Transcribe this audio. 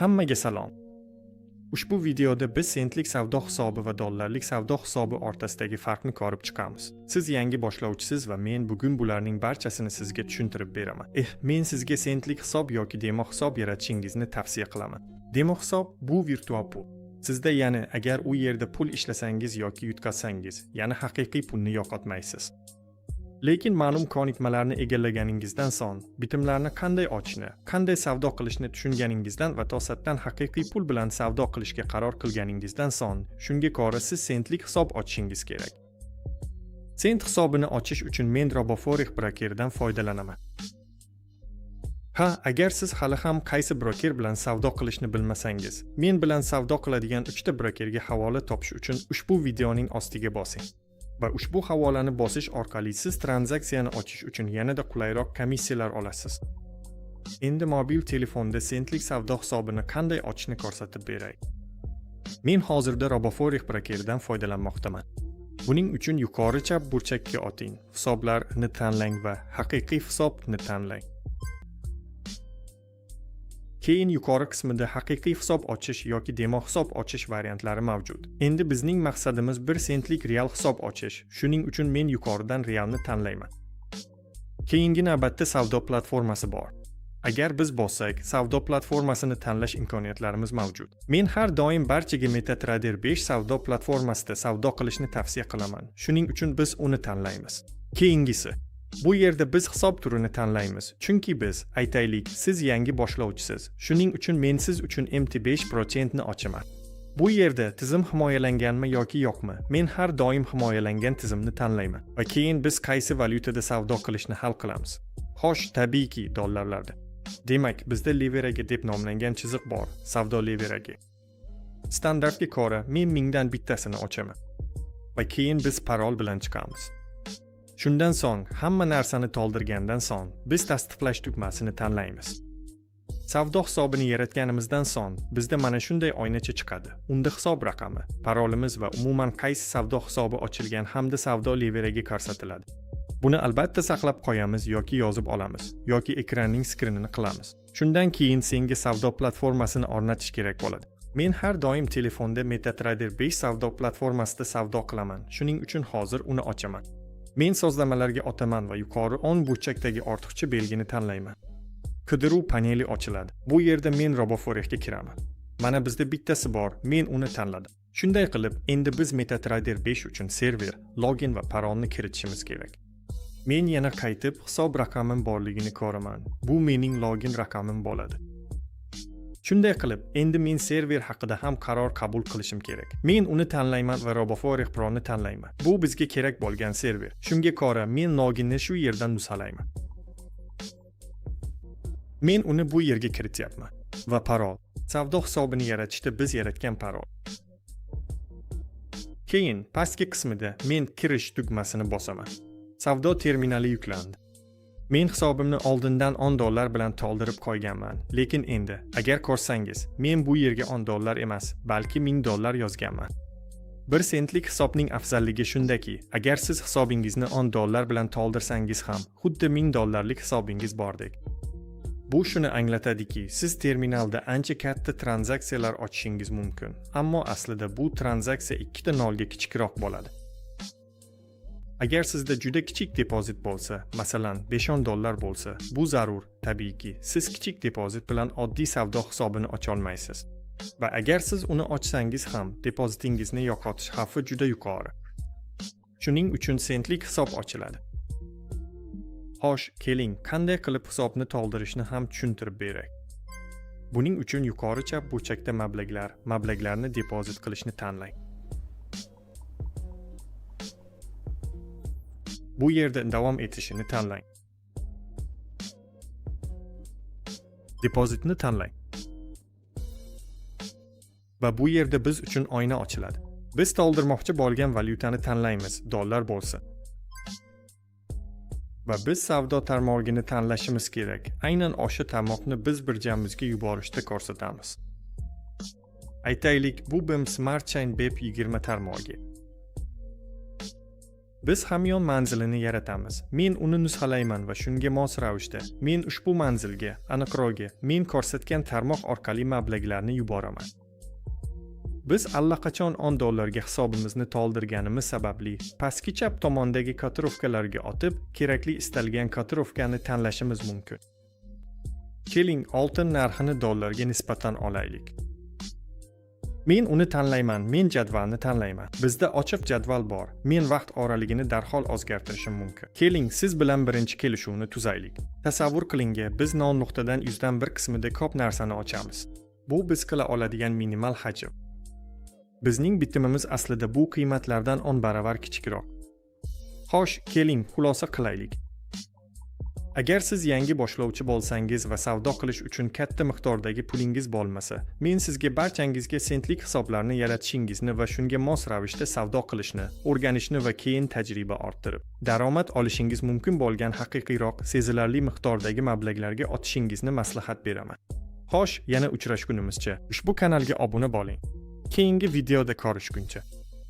Hammaga salom. Ushbu videoda biz sentlik savdo hisobi va dollarlik savdo hisobi o'rtasidagi farqni ko'rib chiqamiz. Siz yangi boshlovchisiz va men bugun bularning barchasini sizga tushuntirib beraman. Men sizga sentlik hisob yoki demo hisob yaratishingizni tavsiya qilaman. Demo hisob bu virtual pul. Sizda ya'ni agar u yerda pul ishlasangiz yoki yutqazsangiz, ya'ni haqiqiy pulni yo'qotmaysiz. Lekin ma'lum ko'nikmalarni egallaganingizdan so'ng, bitimlarni qanday ochishni, qanday savdo qilishni tushunganingizdan va to'satdan haqiqiy pul bilan savdo qilishga qaror qilganingizdan so'ng, shunga ko'ra siz sentlik hisob ochishingiz kerak. Sent hisobini ochish uchun men RoboForex brokerdan foydalanaman. Agar siz hali ham qaysi broker bilan savdo qilishni bilmasangiz, men bilan savdo qiladigan 3 ta brokerga havola topish uchun ushbu videoning ostiga bosing. Va ushbu havolani bosish orqali siz tranzaksiyani ochish uchun yanada qulayroq komissiyalar olasiz. Endi mobil telefonda sentlik savdo hisobini qanday ochishni ko'rsatib beray. Men hozirda RoboForex brokeridan foydalanmoqdaman. Buning uchun yuqori chap burchakka oting, hisoblarni tanlang va haqiqiy hisobni tanlang. Keyin yuqori qismida haqiqiy hisob ochish yoki demo hisob ochish variantlari mavjud. Endi bizning maqsadimiz 1 sentlik real hisob ochish. Shuning uchun men yuqoridan realni tanlayman. Keyingi navbatda savdo platformasi bor. Agar biz bossak, savdo platformasini tanlash imkoniyatlarimiz mavjud. Men har doim barchaga MetaTrader 5 savdo platformasida savdo qilishni tavsiya qilaman. Shuning uchun biz uni tanlaymiz. Keyingisi bu yerda biz hisob turini tanlaymiz. Chunki biz, aytaylik, siz yangi boshlovchisiz. Shuning uchun men siz uchun MT5% ni ochaman. Bu yerda tizim himoyalanganmi yoki yo'qmi? Men har doim himoyalangan tizimni tanlayman. Va keyin biz qaysi valyutada savdo qilishni hal qilamiz. Xo'sh, tabiiyki dollarlarda. Demak, bizda leverage deb nomlangan chiziq bor, savdo leverage. Standartga ko'ra men 1000 dan bittasini ochaman. Va keyin biz parol bilan chiqamiz. Shundan so'ng, hamma narsani to'ldirgandan so'ng, biz tasdiqlash tugmasini tanlaymiz. Savdo hisobini yaratganimizdan so'ng, bizda mana shunday oynacha chiqadi. Unda hisob raqami, parolimiz va umuman qaysi savdo hisobi ochilgan hamda savdo leveragi ko'rsatiladi. Buni albatta saqlab qo'yamiz yoki yozib olamiz, yoki ekranning skrinini qilamiz. Shundan keyin senga savdo platformasini o'rnatish kerak bo'ladi. Men har doim telefonda MetaTrader 5 savdo platformasida savdo qilaman. Shuning uchun hozir uni ochaman. Men sozlamalarga o'taman va yuqori 10 burchakdagi ortiqcha belgini tanlayman. Qidiruv paneli ochiladi. Bu yerda men RoboForexga kiraman. Mana bizda bittasi bor, men uni tanladim. Shunday qilib, endi biz MetaTrader 5 uchun server, login va parolni kiritishimiz kerak. Men yana qaytib hisob raqamim borligini ko'raman. Bu mening login raqamim bo'ladi. Shunday qilib, endi men server haqida ham qaror qabul qilishim kerak. Men uni tanlayman va RoboForex Pro'ni tanlayman. Bu bizga kerak bo'lgan server. Shunga ko'ra, men loginni shu yerdan nusalayman. Men uni bu yerga kirityapman. Va parol. Savdo hisobini yaratishda biz yaratgan parol. Keyin pastki qismida men kirish tugmasini bosaman. Savdo terminali yuklandi. Men hisobimni oldindan $10 bilan to'ldirib qo'yganman, lekin endi agar ko'rsangiz, men bu yerga $10 emas, balki $1000 yozganman. 1 sentlik hisobning afzalligi shundaki, agar siz hisobingizni $10 bilan to'ldirsangiz ham, xuddi $1000lik hisobingiz bordek. Bu shuni anglatadiki, siz terminalda ancha katta tranzaksiyalar ochishingiz mumkin, ammo aslida bu tranzaksiya 2 ta nolga kichikroq bo'ladi. Agar sizda juda kichik depozit bo'lsa, masalan $5 bo'lsa, bu zarur, tabiiyki, siz kichik depozit bilan oddiy savdo hisobini ocha olmaysiz. Va agar siz uni ochsangiz ham, depozitingizni yo'qotish xavfi juda yuqori. Shuning uchun sentlik hisob ochiladi. Xo'sh, keling, qanday qilib hisobni to'ldirishni ham tushuntirib beray. Buning uchun yuqori chap burchakda mablag'larni depozit qilishni tanlang. Bu yerda davom etishini tanlang. Depozitni tanlang. Va bu yerda biz uchun oyna ochiladi. Biz to'ldirmoqchi bo'lgan valyutani tanlaymiz, dollar bo'lsa. Va biz savdo tarmog'ini tanlashimiz kerak. Aynan o'sha tarmoqni biz birjamizga yuborishda ko'rsatamiz. Aytaylik, bu BIM Smart Chain BEP 20 tarmog'i. Biz hamyon manzilini yaratamiz. Men uni nusxalayman va shunga mos ravishda men ushbu manzilga, aniqrog'i, men ko'rsatgan tarmoq orqali mablag'larni yuboraman. Biz allaqachon $10 ga hisobimizni to'ldirganimiz sababli pastki chap tomondagi kotirovkalarga o'tib, kerakli istalgan kotirovkani tanlashimiz mumkin. Keling, oltin narxini dollarga nisbatan olaylik. Men uni tanlayman, men jadvalni tanlayman. Bizda ochiq jadval bor. Men vaqt oraligini darhol o'zgartirishim mumkin. Keling, siz bilan birinchi kelishuvni tuzaylik. Tasavvur qiling, biz non nuqtadan 100dan 1 qismida ko'p narsani ochamiz. Bu biz qila oladigan minimal hajm. Bizning bitimimiz aslida bu qiymatlardan 10 baravar kichikroq. Xo'sh, keling, xulosa qilaylik. Agar siz yangi boshlovchi bo'lsangiz va savdo qilish uchun katta miqdordagi pulingiz bo'lmasa, men sizga barchangizga sentlik hisoblarni yaratishingizni va shunga mos ravishda savdo qilishni, o'rganishni va keyin tajriba orttirib, daromad olishingiz mumkin bo'lgan haqiqiyroq, sezilarli miqdordagi mablag'larga o'tishingizni maslahat beraman. Xo'sh, yana uchrashgunimizcha ushbu kanalga obuna bo'ling. Keyingi videoda ko'rishguncha